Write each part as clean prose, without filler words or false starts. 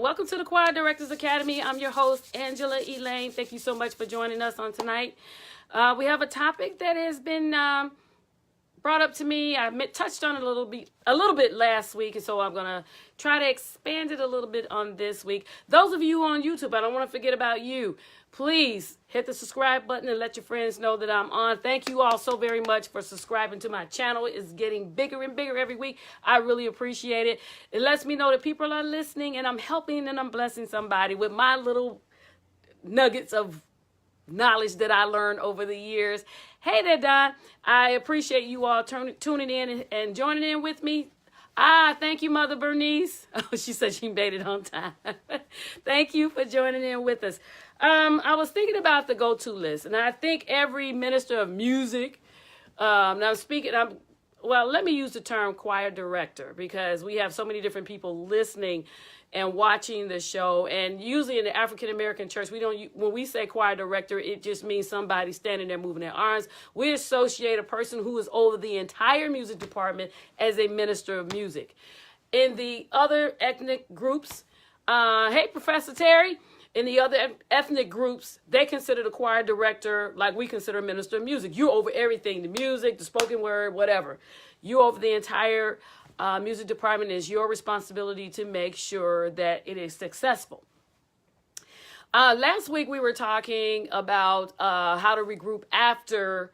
Welcome to the Choir Directors Academy. I'm your host, Angela Elaine. Thank you so much for joining us on tonight. We have a topic that has been brought up to me. I touched on it a little bit last week, and so I'm going to try to expand it a little bit on this week. Those of you on YouTube, I don't want to forget about you. Please hit the subscribe button and let your friends know that I'm on. Thank you all so very much for subscribing to my channel. It's getting bigger and bigger every week. I really appreciate it. It lets me know that people are listening, and I'm helping and I'm blessing somebody with my little nuggets of knowledge that I learned over the years. Hey there, Don. I appreciate you all tuning in and joining in with me. Thank you, Mother Bernice. Oh, she said she made it on time. Thank you for joining in with us. I was thinking about the go-to list, and I think every minister of music, let me use the term choir director, because we have so many different people listening and watching the show. And usually in the African American church, when we say choir director, it just means somebody standing there moving their arms. We associate a person who is over the entire music department as a minister of music. In the other ethnic groups, hey, Professor Terry, in the other ethnic groups, they consider the choir director like we consider a minister of music. You're over everything, the music, the spoken word, whatever. You over the entire music department. Is your responsibility to make sure that it is successful. Last week we were talking about how to regroup after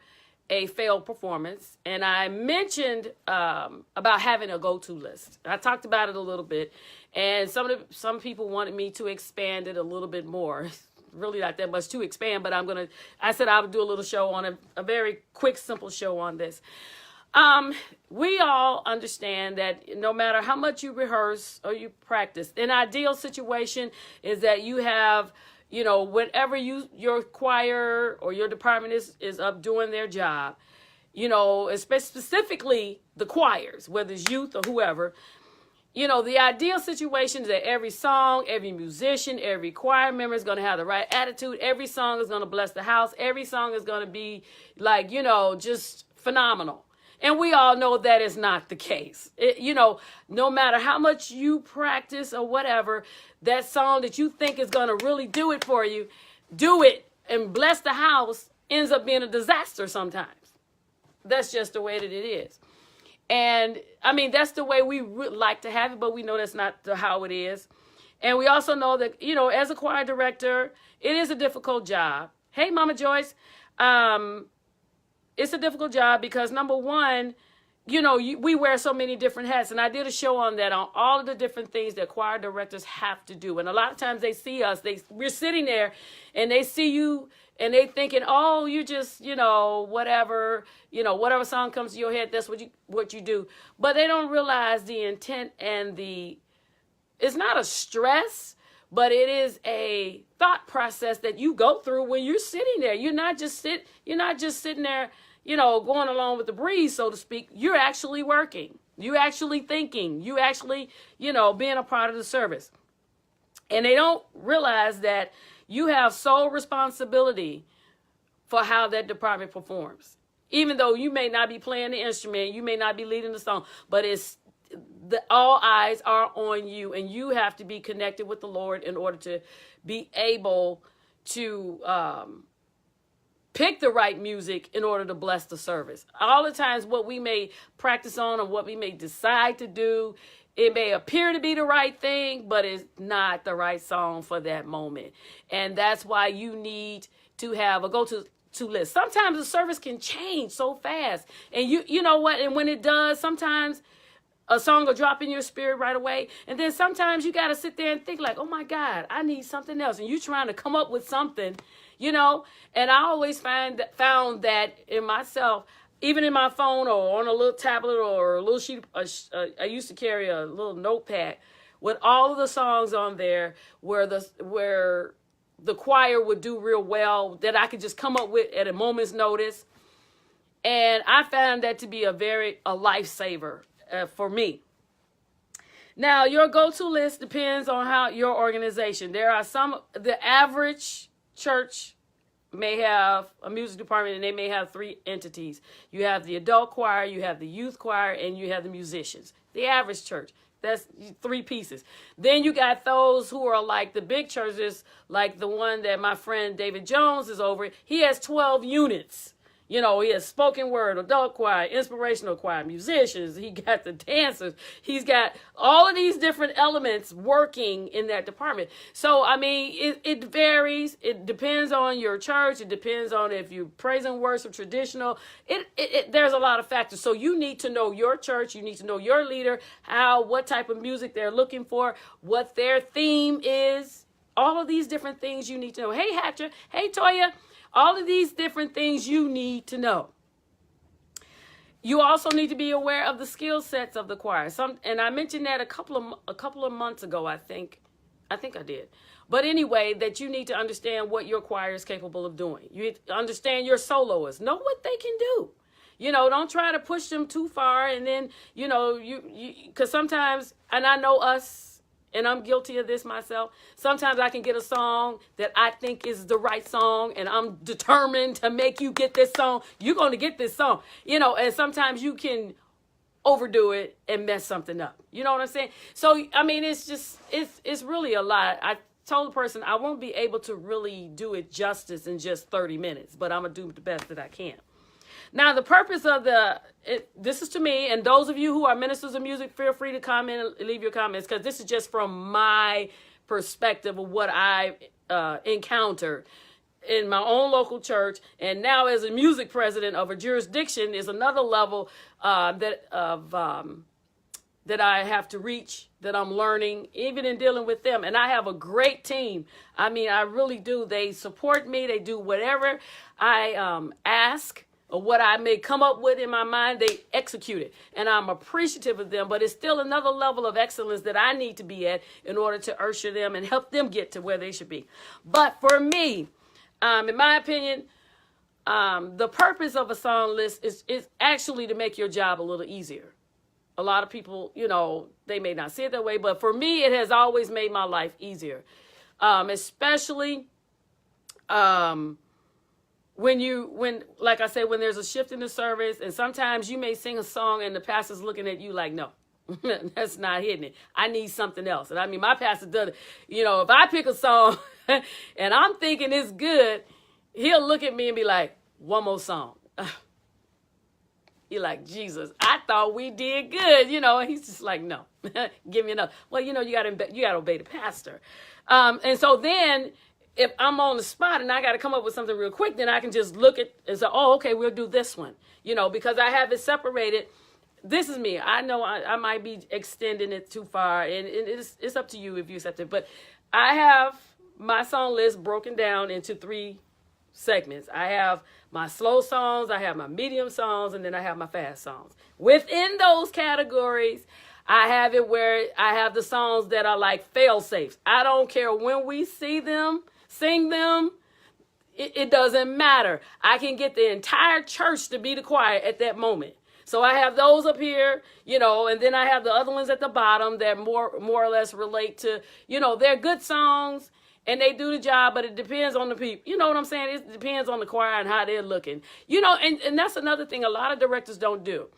a failed performance, and I mentioned about having a go-to list. I talked about it a little bit, and some people wanted me to expand it a little bit more. Really not that much to expand, but I said I would do a little show on a very quick, simple show on this. We all understand that no matter how much you rehearse or you practice, an ideal situation is that you have, whenever your choir or your department is up doing their job, specifically the choirs, whether it's youth or whoever, the ideal situation is that every song, every musician, every choir member is going to have the right attitude. Every song is going to bless the house. Every song is going to be like, just phenomenal. And we all know that is not the case. No matter how much you practice or whatever, that song that you think is going to really do it for you, do it and bless the house, ends up being a disaster sometimes. That's just the way that it is. And that's the way we would like to have it, but we know that's not how it is. And we also know that, as a choir director, it is a difficult job. Hey, Mama Joyce. It's a difficult job because, number one, we wear so many different hats. And I did a show on that, on all of the different things that choir directors have to do. And a lot of times they see us, we're sitting there and they see you and they thinking, oh, you just, whatever song comes to your head, that's what you do. But they don't realize the intent and it's not a stress, but it is a thought process that you go through when you're sitting there. You're not just sitting there, going along with the breeze, so to speak. You're actually working. You're actually thinking. You actually, being a part of the service. And they don't realize that you have sole responsibility for how that department performs. Even though you may not be playing the instrument, you may not be leading the song, but all eyes are on you, and you have to be connected with the Lord in order to be able to pick the right music in order to bless the service. All the times what we may practice on or what we may decide to do, it may appear to be the right thing, but it's not the right song for that moment. And that's why you need to have a go-to list. Sometimes the service can change so fast. And you know what? And when it does, sometimes a song will drop in your spirit right away. And then sometimes you got to sit there and think like, oh my God, I need something else. And you're trying to come up with something, and I always found that in myself, even in my phone or on a little tablet or a little sheet. I used to carry a little notepad with all of the songs on there where the choir would do real well that I could just come up with at a moment's notice. And I found that to be a lifesaver for me. Now, your go-to list depends on how your organization. The average church may have a music department and they may have 3 entities. You have the adult choir, you have the youth choir, and you have the musicians. the average church. That's 3 pieces. Then you got those who are like the big churches, like the one that my friend David Jones is over. He has 12 units. You know, he has spoken word, adult choir, inspirational choir, musicians. He got the dancers. He's got all of these different elements working in that department. So, I mean, it varies. It depends on your church. It depends on if you praise and worship traditional. There's a lot of factors. So you need to know your church. You need to know your leader, what type of music they're looking for, what their theme is. All of these different things you need to know. Hey, Hatcher. Hey, Toya. All of these different things you need to know. You also need to be aware of the skill sets of the choir. And I mentioned that a couple of months ago, I think I did. But anyway, that you need to understand what your choir is capable of doing. You understand your soloists. Know what they can do. You know, don't try to push them too far. And then, you know, because sometimes, and I know us, and I'm guilty of this myself. Sometimes I can get a song that I think is the right song, and I'm determined to make you get this song. You're going to get this song, you know, and sometimes you can overdo it and mess something up. You know what I'm saying? So, I mean, it's really a lot. I told the person I won't be able to really do it justice in just 30 minutes, but I'm going to do the best that I can. Now, the purpose of this is to me, and those of you who are ministers of music, feel free to comment and leave your comments, because this is just from my perspective of what I encountered in my own local church. And now as a music president of a jurisdiction is another level that I have to reach, that I'm learning, even in dealing with them. And I have a great team. I mean, I really do. They support me. They do whatever I ask, or what I may come up with in my mind, they execute it. And I'm appreciative of them, but it's still another level of excellence that I need to be at in order to usher them and help them get to where they should be. But for me, in my opinion, the purpose of a song list is actually to make your job a little easier. A lot of people, you know, they may not see it that way, but for me, it has always made my life easier. Especially, when, like I said, when there's a shift in the service, and sometimes you may sing a song and the pastor's looking at you like, no, that's not hitting it. I need something else. And I mean, my pastor does it. You know, if I pick a song and I'm thinking it's good, he'll look at me and be like, one more song. You're like, Jesus, I thought we did good. You know, and he's just like, no, give me enough. Well, you know, you got to obey the pastor. And so then, if I'm on the spot and I got to come up with something real quick, then I can just look at and say, oh, okay, we'll do this one, you know, because I have it separated. This is me. I know I might be extending it too far, and it's up to you if you accept it. But I have my song list broken down into 3 segments. I have my slow songs, I have my medium songs, and then I have my fast songs. Within those categories, I have it where I have the songs that are like fail safes. I don't care when we see them, sing them, it doesn't matter. I can get the entire church to be the choir at that moment. So I have those up here, you know, and then I have the other ones at the bottom that more or less relate to, you know, they're good songs and they do the job, but it depends on the people. You know what I'm saying? It depends on the choir and how they're looking. You know, and that's another thing a lot of directors don't do.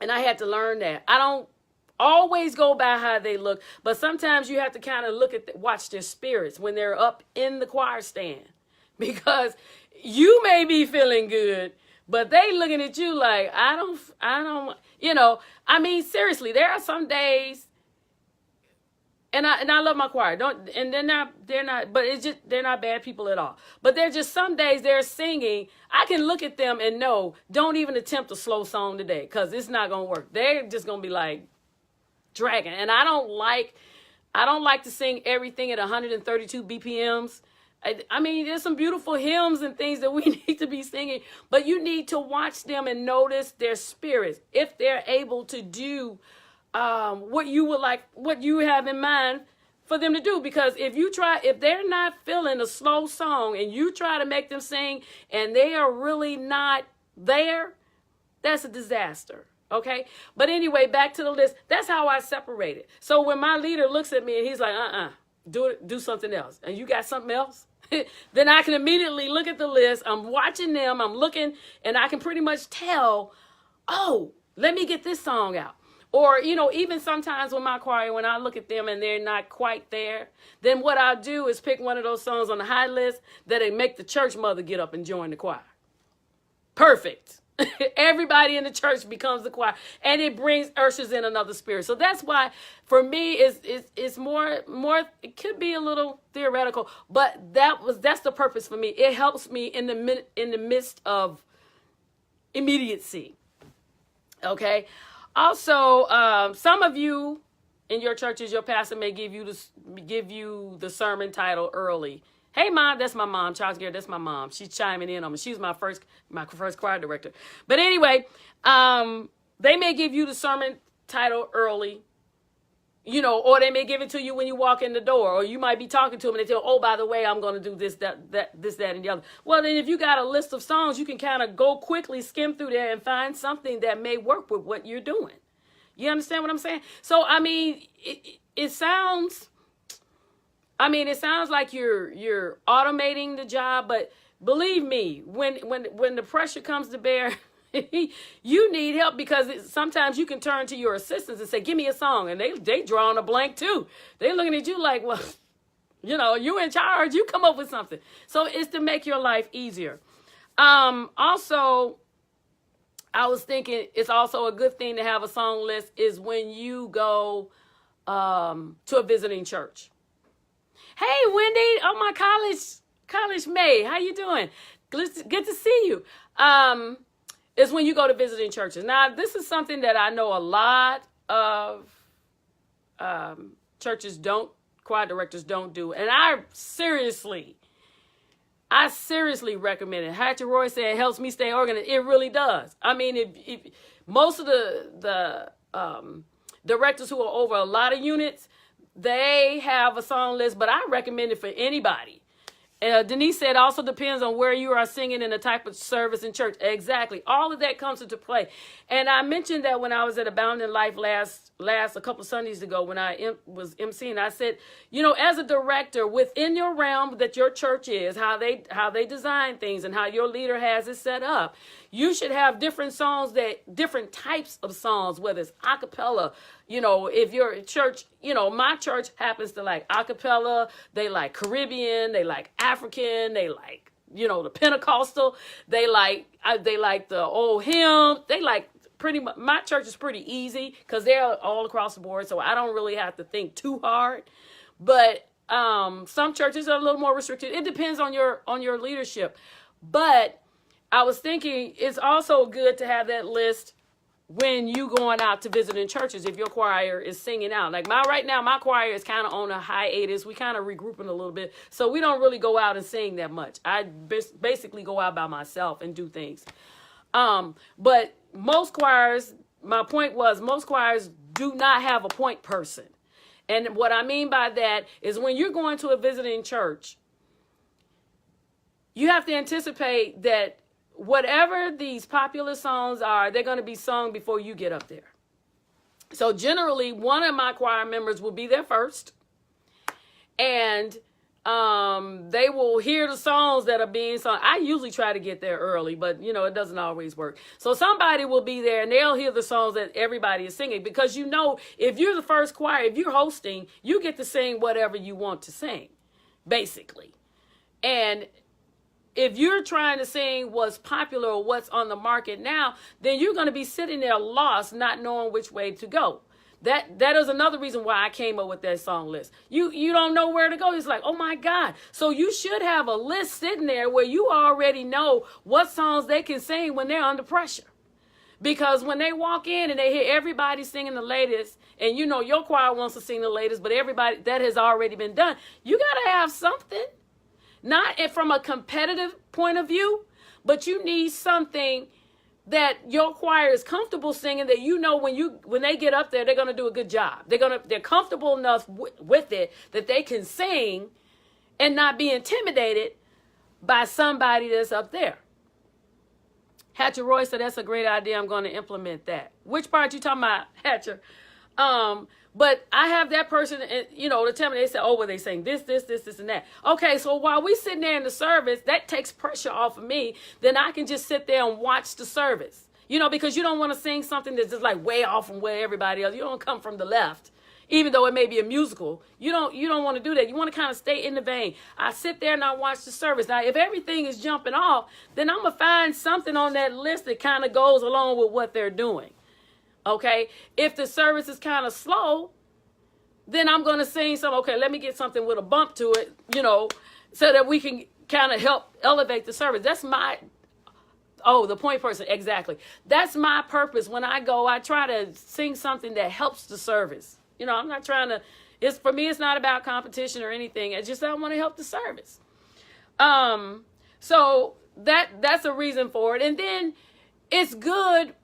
And I had to learn that. I don't always go by how they look, but sometimes you have to kind of watch their spirits when they're up in the choir stand, because you may be feeling good, but they looking at you like, I don't, you know, I mean, seriously, there are some days, and I love my choir, they're not, but it's just, they're not bad people at all, but they're just some days they're singing, I can look at them and know, don't even attempt a slow song today, because it's not going to work. They're just going to be like, dragging. And I don't like to sing everything at 132 BPMs. I mean, there's some beautiful hymns and things that we need to be singing, but you need to watch them and notice their spirits. If they're able to do what you have in mind for them to do. Because if they're not feeling a slow song and you try to make them sing and they are really not there, that's a disaster. Okay. But anyway, back to the list. That's how I separate it. So when my leader looks at me and he's like, do something else. And you got something else? Then I can immediately look at the list. I'm watching them. I'm looking, and I can pretty much tell, oh, let me get this song out. Or, even sometimes with my choir, when I look at them and they're not quite there, then what I do is pick one of those songs on the high list that they make the church mother get up and join the choir. Perfect. Everybody in the church becomes the choir, and it ushers in another spirit. So that's why, for me, it's more. It could be a little theoretical, but that's the purpose for me. It helps me in the midst of immediacy. Okay. Also, some of you in your churches, your pastor may give you the sermon title early. Hey, Mom, that's my mom. Charles Garrett, that's my mom. She's chiming in on me. She was my first choir director. But anyway, they may give you the sermon title early, or they may give it to you when you walk in the door, or you might be talking to them and they tell, oh, by the way, I'm going to do this, that, and the other. Well, then if you got a list of songs, you can kind of go quickly, skim through there and find something that may work with what you're doing. You understand what I'm saying? So, I mean, it sounds like you're automating the job, but believe me, when the pressure comes to bear, you need help, because sometimes you can turn to your assistants and say, give me a song. And they drawing a blank too. They looking at you like, well, you in charge, you come up with something. So it's to make your life easier. Also, I was thinking it's also a good thing to have a song list is when you go to a visiting church. Hey, Wendy, oh, my college mate, how you doing? Good to see you. Is when you go to visiting churches. Now, this is something that I know a lot of choir directors don't do, and I seriously recommend it. Hatcher Roy said it helps me stay organized. It really does. I mean, if most of the directors who are over a lot of units, they have a song list, but I recommend it for anybody. Denise said also depends on where you are singing and the type of service in church. Exactly. All of that comes into play. And I mentioned that when I was at Abounding Life last a couple Sundays ago when I was emceeing. I said, as a director within your realm that your church is, how they design things and how your leader has it set up, you should have different types of songs, whether it's a cappella. If your church, my church happens to like a cappella, they like Caribbean, they like African, they like, the Pentecostal, they like the old hymn, they like pretty much. My church is pretty easy because they're all across the board, so I don't really have to think too hard. But some churches are a little more restricted. It depends on your leadership. But I was thinking it's also good to have that list when you going out to visiting churches, if your choir is singing out. Like right now, my choir is kind of on a hiatus. We kind of regrouping a little bit. So we don't really go out and sing that much. I basically go out by myself and do things. But most choirs, my point was, most choirs do not have a point person. And what I mean by that is when you're going to a visiting church, you have to anticipate that whatever these popular songs are, they're going to be sung before you get up there. So generally, one of my choir members will be there first, and they will hear the songs that are being sung. I usually try to get there early, but it doesn't always work. So somebody will be there and they'll hear the songs that everybody is singing, because if you're the first choir, if you're hosting, you get to sing whatever you want to sing, basically. And if you're trying to sing what's popular or what's on the market now, then you're going to be sitting there lost, not knowing which way to go. That is another reason why I came up with that song list. You don't know where to go. It's like, oh my God. So you should have a list sitting there where you already know what songs they can sing when they're under pressure. Because when they walk in and they hear everybody singing the latest, and your choir wants to sing the latest, but everybody, that has already been done, you got to have something. Not from a competitive point of view, but you need something that your choir is comfortable singing, that when they get up there, they're going to do a good job. They're comfortable enough with it that they can sing and not be intimidated by somebody that's up there. Hatcher Roy said, that's a great idea. I'm going to implement that. Which part you talking about, Hatcher? But I have that person, to tell me, they say, oh, well, they saying this, and that. Okay, so while we sitting there in the service, that takes pressure off of me. Then I can just sit there and watch the service. because you don't want to sing something that's just like way off from where everybody else. You don't come from the left. Even though it may be a musical, you don't want to do that. You want to kind of stay in the vein. I sit there and I watch the service. Now, if everything is jumping off, then I'm going to find something on that list that kind of goes along with what they're doing. Okay? If the service is kind of slow, then I'm going to sing some, okay, let me get something with a bump to it, so that we can kind of help elevate the service. That's the point person, exactly. That's my purpose. When I go, I try to sing something that helps the service. I'm not trying to, for me, it's not about competition or anything. It's just I want to help the service. So that's a reason for it. And then it's good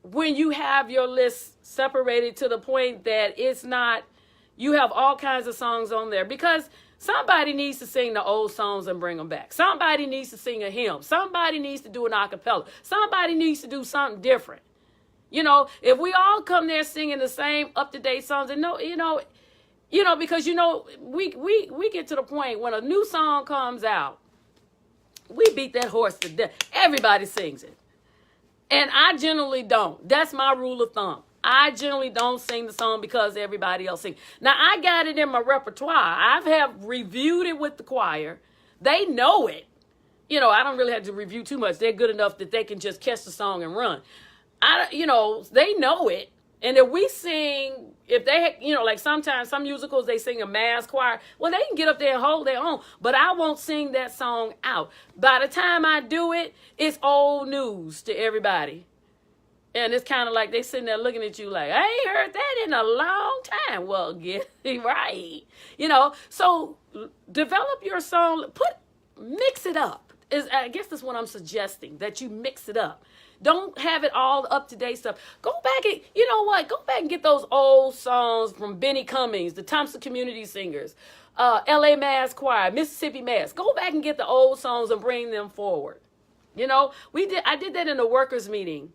when you have your list separated to the point that it's not, you have all kinds of songs on there, because somebody needs to sing the old songs and bring them back. Somebody needs to sing a hymn. Somebody needs to do an a cappella. Somebody needs to do something different. If we all come there singing the same up-to-date songs, and because we get to the point when a new song comes out, we beat that horse to death. Everybody sings it. And I generally don't. That's my rule of thumb. I generally don't sing the song because everybody else sings. Now, I got it in my repertoire. I have reviewed it with the choir. They know it. I don't really have to review too much. They're good enough that they can just catch the song and run. They know it. And if we sing, if they, like sometimes some musicals, they sing a mass choir. Well, they can get up there and hold their own. But I won't sing that song out. By the time I do it, it's old news to everybody. And it's kind of like they sitting there looking at you like, I ain't heard that in a long time. Well, get right. So develop your song, mix it up. I guess that's what I'm suggesting, that you mix it up. Don't have it all up-to-date stuff. Go back and, go back and get those old songs from Benny Cummings, the Thompson Community Singers, LA Mass Choir, Mississippi Mass. Go back and get the old songs and bring them forward. I did that in a workers' meeting.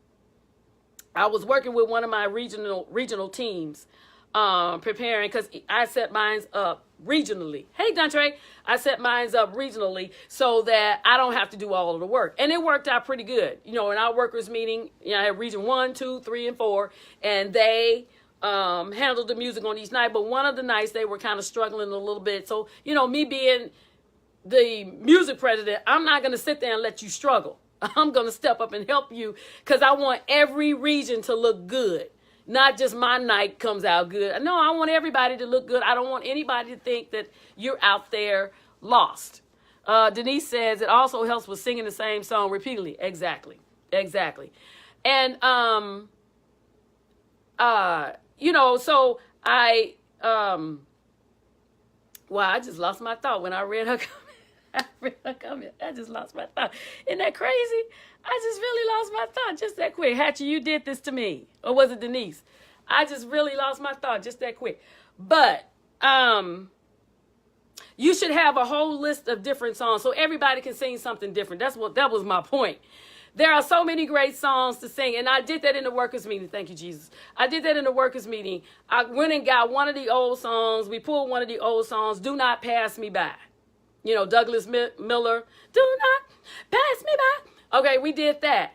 I was working with one of my regional teams, preparing, because I set mine up regionally. Hey, Dontre, I set mine up regionally so that I don't have to do all of the work. And it worked out pretty good. In our workers meeting, I had region 1, 2, 3, and 4, and they handled the music on each night. But one of the nights they were kind of struggling a little bit. So, me being the music president, I'm not going to sit there and let you struggle. I'm going to step up and help you, because I want every region to look good. Not just my night comes out good. No, I want everybody to look good. I don't want anybody to think that you're out there lost. Denise says it also helps with singing the same song repeatedly. Exactly. And, so I just lost my thought when I read her comment. I just lost my thought. Isn't that crazy? I just really lost my thought just that quick. Hatchie, you did this to me. Or was it Denise? I just really lost my thought just that quick. But you should have a whole list of different songs so everybody can sing something different. That was my point. There are so many great songs to sing. And I did that in the workers' meeting. Thank you, Jesus. I did that in the workers' meeting. I went and got one of the old songs. We pulled one of the old songs, Do Not Pass Me By. Douglas Miller, Do Not Pass Me By. Okay, we did that.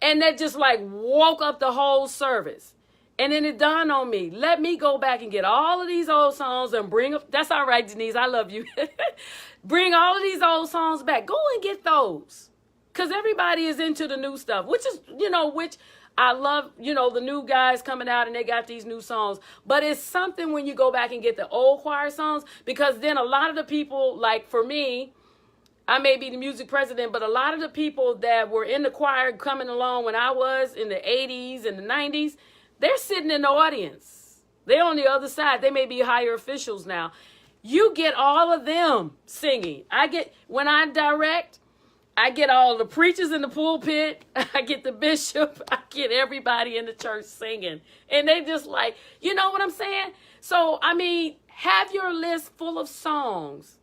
And that just like woke up the whole service. And then it dawned on me, let me go back and get all of these old songs and bring them. That's all right, Denise, I love you. Bring all of these old songs back. Go and get those. Because everybody is into the new stuff, which is, which I love, the new guys coming out and they got these new songs. But it's something when you go back and get the old choir songs, because then a lot of the people, like for me, I may be the music president, but a lot of the people that were in the choir coming along when I was in the 80s and the 90s, they're sitting in the audience. They're on the other side. They may be higher officials now. You get all of them singing. When I direct, I get all the preachers in the pulpit. I get the bishop. I get everybody in the church singing. And they just like, you know what I'm saying? So, have your list full of songs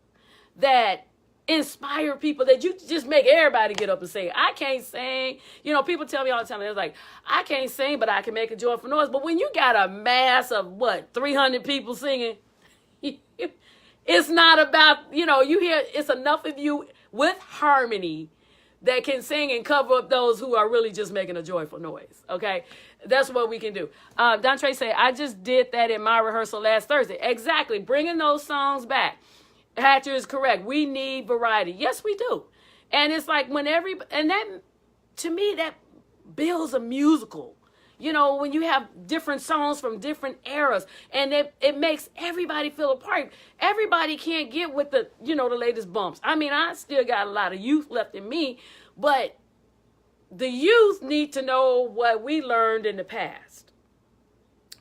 that inspire people, that you just make everybody get up and sing. I can't sing. People tell me all the time, they're like, I can't sing, but I can make a joyful noise. But when you got a mass of 300 people singing, it's not about, you hear, it's enough of you with harmony that can sing and cover up those who are really just making a joyful noise. Okay, that's what we can do. Dontre say, I just did that in my rehearsal last Thursday. Exactly, bringing those songs back. Hatcher is correct. We need variety. Yes, we do. And it's like and that, to me, that builds a musical. You know, when you have different songs from different eras, and it makes everybody feel a part. Everybody can't get with the latest bumps. I mean, I still got a lot of youth left in me, but the youth need to know what we learned in the past,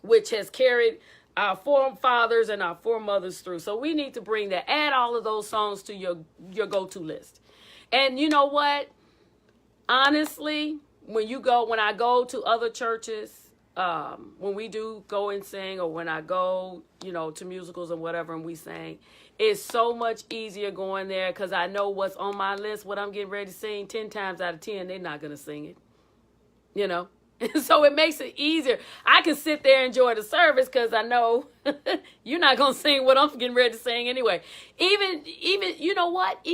which has carried our forefathers and our foremothers through. So we need to bring that, add all of those songs to your go-to list. And you know what? Honestly, when I go to other churches, when we do go and sing, or when I go, to musicals or whatever, and we sing, it's so much easier going there because I know what's on my list, what I'm getting ready to sing. 10 times out of 10, they're not going to sing it, So it makes it easier. I can sit there and enjoy the service because I know you're not going to sing what I'm getting ready to sing anyway. Even, you know what?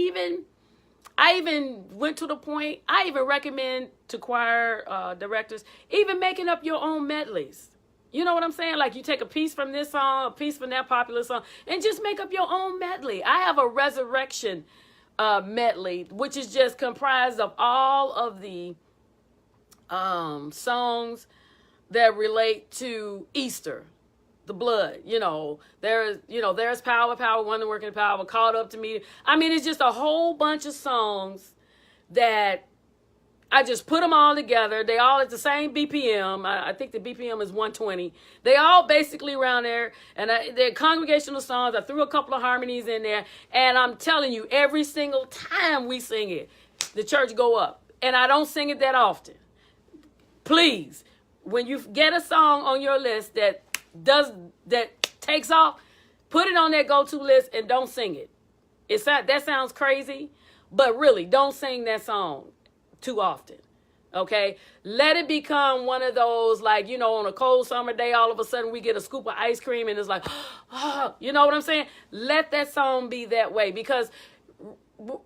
I even went to the point, I even recommend to choir directors, even making up your own medleys. You know what I'm saying? Like, you take a piece from this song, a piece from that popular song, and just make up your own medley. I have a resurrection medley, which is just comprised of all of the songs that relate to Easter. The blood, there's power, wonder working power, called up to me. I mean, it's just a whole bunch of songs that I just put them all together. They all at the same BPM. I think the BPM is 120. They all basically around there, and they're congregational songs. I threw a couple of harmonies in there, and I'm telling you, every single time we sing it, the church go up. And I don't sing it that often. Please, when you get a song on your list that takes off, put it on that go-to list and don't sing it. That sounds crazy, but really, don't sing that song too often. Okay? Let it become one of those, like, on a cold summer day, all of a sudden we get a scoop of ice cream and it's like, oh, you know what I'm saying? Let that song be that way, because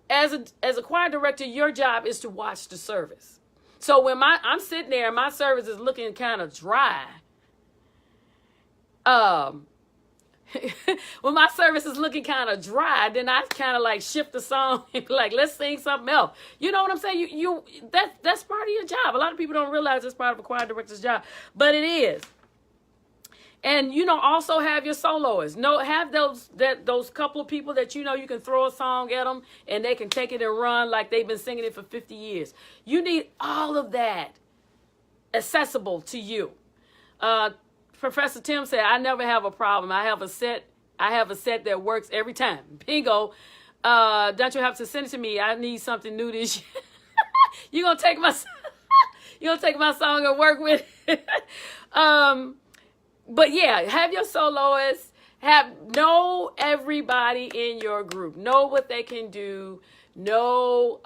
as a choir director, your job is to watch the service. So when I'm sitting there and my service is looking kind of dry, when my service is looking kind of dry, then I kind of like shift the song and be like, let's sing something else. You know what I'm saying? That's part of your job. A lot of people don't realize it's part of a choir director's job, but it is. And also have your soloists. Have those couple of people that you can throw a song at them and they can take it and run like they've been singing it for 50 years. You need all of that accessible to you. Professor Tim said, I never have a problem. I have a set that works every time. Bingo. Don't you have to send it to me? I need something new this year. You're gonna take my song and work with it. But yeah, have your soloists. Know everybody in your group. Know what they can do. Know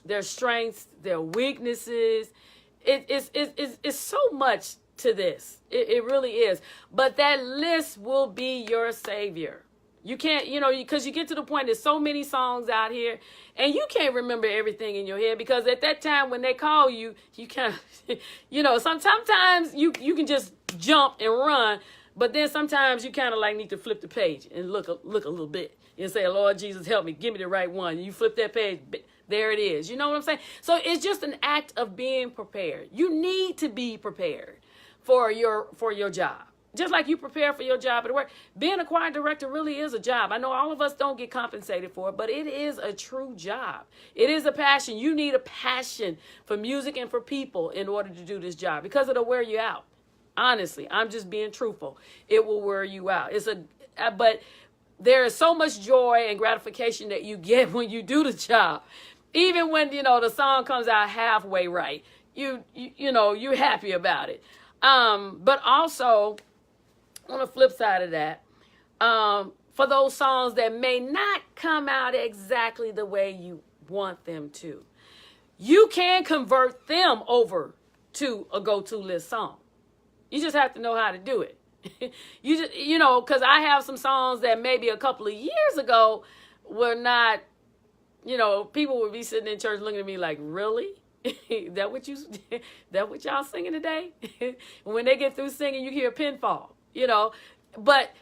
their strengths, their weaknesses. It's so much to this. It really is. But that list will be your savior. You can't, because you get to the point, there's so many songs out here and you can't remember everything in your head, because at that time when they call you, you can't, sometimes you can just jump and run, but then sometimes you kind of like need to flip the page and look a little bit and say, Lord Jesus, help me, give me the right one. You flip that page, there it is. You know what I'm saying? So it's just an act of being prepared. You need to be prepared for your job. Just like you prepare for your job at work. Being a choir director really is a job. I know all of us don't get compensated for it, but it is a true job. It is a passion. You need a passion for music and for people in order to do this job, because it'll wear you out. Honestly, I'm just being truthful. It will wear you out. But there is so much joy and gratification that you get when you do the job. Even when, the song comes out halfway right, you're happy about it. But also, on the flip side of that, for those songs that may not come out exactly the way you want them to, you can convert them over to a go-to list song. You just have to know how to do it. Because I have some songs that maybe a couple of years ago were not people would be sitting in church looking at me like, really? that what you that what y'all singing today? When they get through singing, you hear a pin fall, But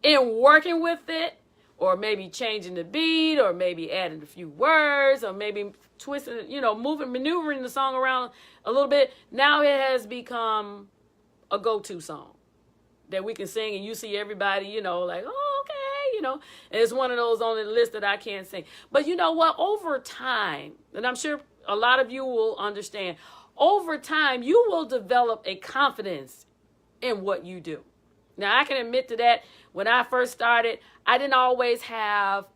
in working with it, or maybe changing the beat, or maybe adding a few words, or maybe twisting, maneuvering the song around a little bit, now it has become a go-to song that we can sing, and you see everybody, like, oh, okay, and it's one of those on the list that I can't sing. But you know what? Over time, and I'm sure a lot of you will understand, over time, you will develop a confidence in what you do. Now, I can admit to that. When I first started, I didn't always have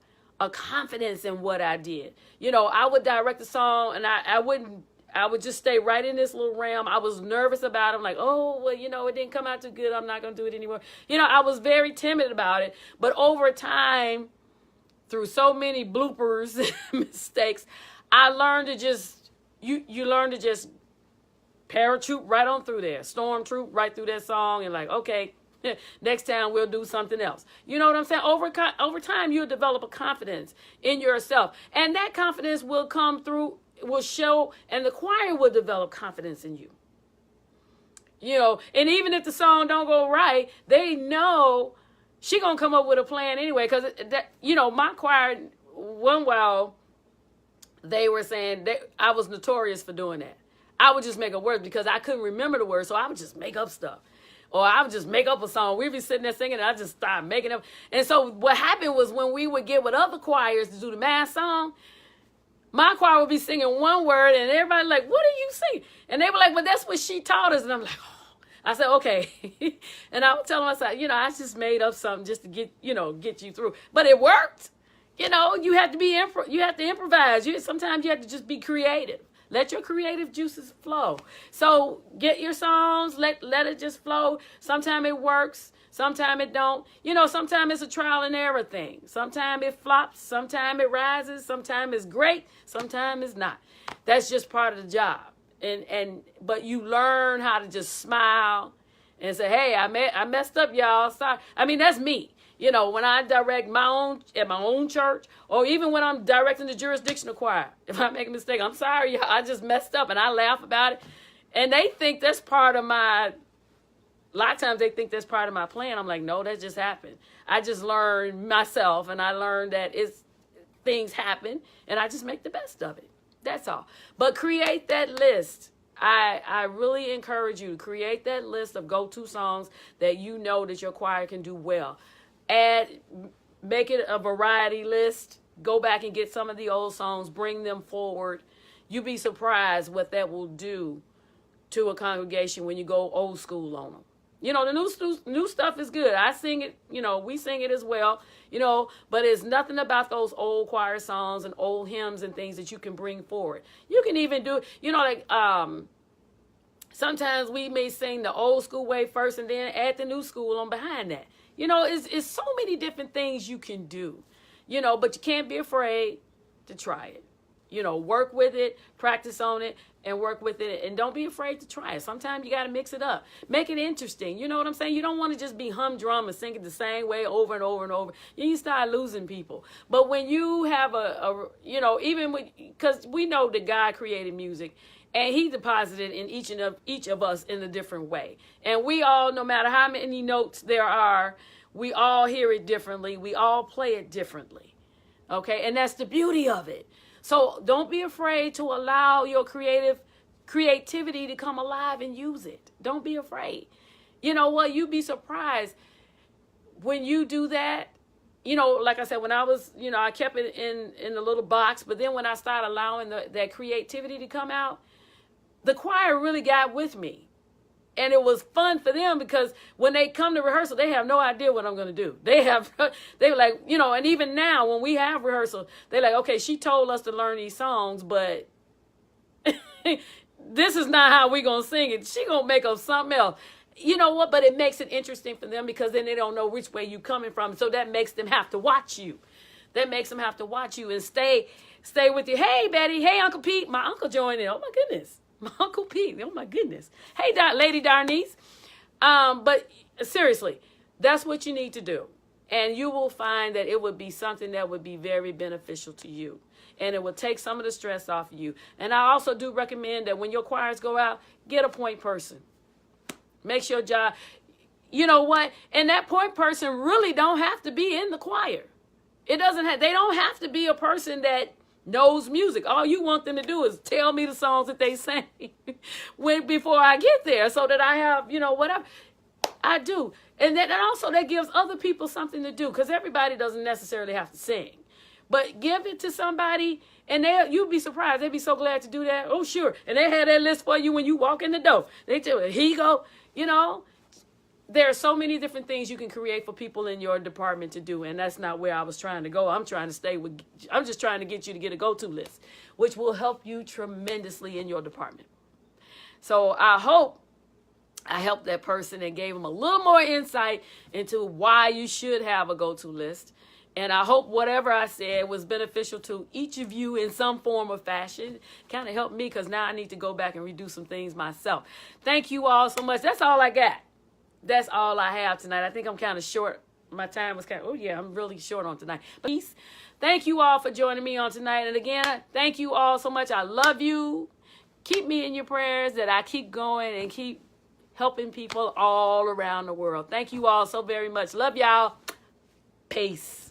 a confidence in what I did. I would direct a song, and I would just stay right in this little realm. I was nervous about it. I'm like, oh, well, it didn't come out too good. I'm not going to do it anymore. I was very timid about it. But over time, through so many bloopers and mistakes, I learned to just, you learn to just parachute right on through there. Stormtroop right through that song, and like, okay, next time we'll do something else. You know what I'm saying? Over time, you'll develop a confidence in yourself. And that confidence will come through, will show, and the choir will develop confidence in you. And even if the song don't go right, they know she gonna come up with a plan anyway. Because my choir, one while, they were saying I was notorious for doing that. I would just make up words because I couldn't remember the words, so I would just make up stuff. Or I would just make up a song. We'd be sitting there singing, and I just started making up. And so what happened was, when we would get with other choirs to do the mass song, my choir would be singing one word, and everybody like, what are you singing? And they were like, well, that's what she taught us. And I'm like, oh. I said, okay. And I would tell them, I said, I just made up something just to get you through. But it worked. You have to improvise. Sometimes you have to just be creative. Let your creative juices flow. So get your songs, let it just flow. Sometimes it works, sometimes it don't. Sometimes it's a trial and error thing. Sometimes it flops, sometimes it rises, sometimes it's great, sometimes it's not. That's just part of the job. But you learn how to just smile and say, hey, I messed up, y'all. Sorry. That's me. When I direct at my own church, or even when I'm directing the jurisdictional choir, if I make a mistake, I'm sorry, y'all, I just messed up, and I laugh about it. And they think that's part of a lot of times they think that's part of my plan. I'm like, no, that just happened. I just learned myself, and I learned that things happen, and I just make the best of it. That's all. But create that list. I really encourage you to create that list of go-to songs that that your choir can do well. Make it a variety list. Go back and get some of the old songs, bring them forward. You'd be surprised what that will do to a congregation when you go old school on them. The new stuff is good. I sing it, we sing it as well, but it's nothing about those old choir songs and old hymns and things that you can bring forward. You can even do, sometimes we may sing the old school way first and then add the new school on behind that. It's so many different things you can do, but you can't be afraid to try it. Work with it, practice on it, and work with it. And don't be afraid to try it. Sometimes you got to mix it up. Make it interesting. You know what I'm saying? You don't want to just be humdrum and sing it the same way over and over and over. You start losing people. But when you have because we know that God created music, and he deposited in each of us in a different way. And we all, no matter how many notes there are, we all hear it differently. We all play it differently. Okay? And that's the beauty of it. So don't be afraid to allow your creativity to come alive and use it. Don't be afraid. You know what? You'd be surprised when you do that. Like I said, when I was, I kept it in the little box. But then when I started allowing that creativity to come out, the choir really got with me. And it was fun for them because when they come to rehearsal, they have no idea what I'm going to do. They were like, and even now when we have rehearsal, they're like, okay, she told us to learn these songs, but this is not how we're going to sing it. She going to make up something else. You know what? But it makes it interesting for them because then they don't know which way you're coming from. So that makes them have to watch you. That makes them have to watch you and stay with you. Hey, Betty. Hey, Uncle Pete. My uncle joined in. Oh, my goodness. My Uncle Pete. Oh, my goodness. Hey, Lady Darnice. But seriously, that's what you need to do. And you will find that it would be something that would be very beneficial to you. And it will take some of the stress off of you. And I also do recommend that when your choirs go out, get a point person. Make sure job, you know what? And that point person really don't have to be in the choir. They don't have to be a person that knows music. All you want them to do is tell me the songs that they sang before I get there, so that I have, whatever I do. And then also that gives other people something to do, because everybody doesn't necessarily have to sing. But give it to somebody, and you'll be surprised. They'd be so glad to do that. Oh, sure. And they had that list for you when you walk in the door. They tell you, here you go. There are so many different things you can create for people in your department to do, and that's not where I was trying to go. I'm just trying to get you to get a go-to list, which will help you tremendously in your department. So I hope I helped that person and gave them a little more insight into why you should have a go-to list. And I hope whatever I said was beneficial to each of you in some form or fashion. Kind of helped me, because now I need to go back and redo some things myself. Thank you all so much. That's all I got. That's all I have tonight. I think I'm kind of short. My time was I'm really short on tonight. Please, thank you all for joining me on tonight. And again, thank you all so much. I love you. Keep me in your prayers that I keep going and keep helping people all around the world. Thank you all so very much. Love y'all. Peace.